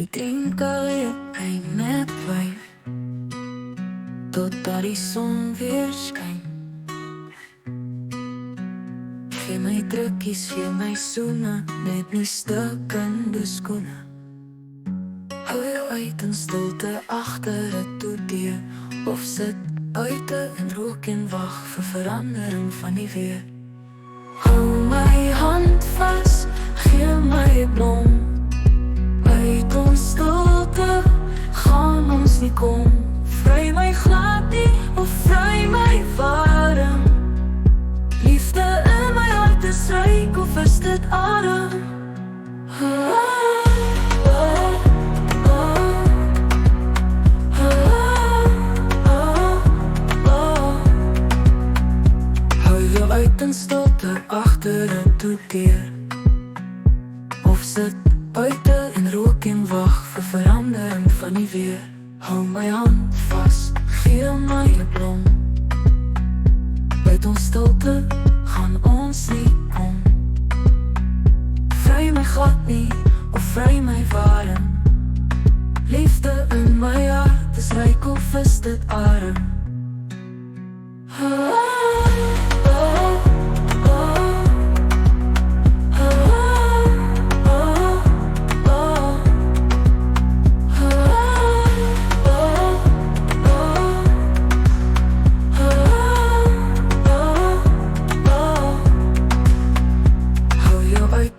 Ek drink alleen met wyn totdat die son weer skyn. Gee my drukkies, gee my soene, net nie stukkende skoene. Hou jou uit in stilte agter 'n toedeur, of sit buite en rook en wag vir verandering van die weer. Hou my hand vas, gee my blom. Uit ons stilte gaan ons nie kom. Vry my glad nie, of vry my warm. Liefde in my hart is ryk, of is dit adem? Hou jou uit in stilte agter 'n toedeur, of sit buite en rook en wag vir verandering van die weer. Hou my hand vas, gee my 'n blom. Uit ons stilte gaan ons nie om. Vry my glad nie, of vry my warm. Liefde in my hart is ryk, of is dit arm?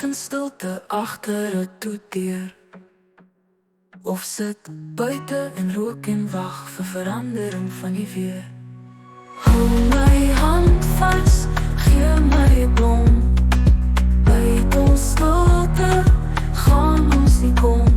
In stilte agter 'n toedeur, of sit buite en rook en wag vir verandering van die weer. Hou my hand vas, gee my 'n blom. Uit ons stilte gaan ons nie kom.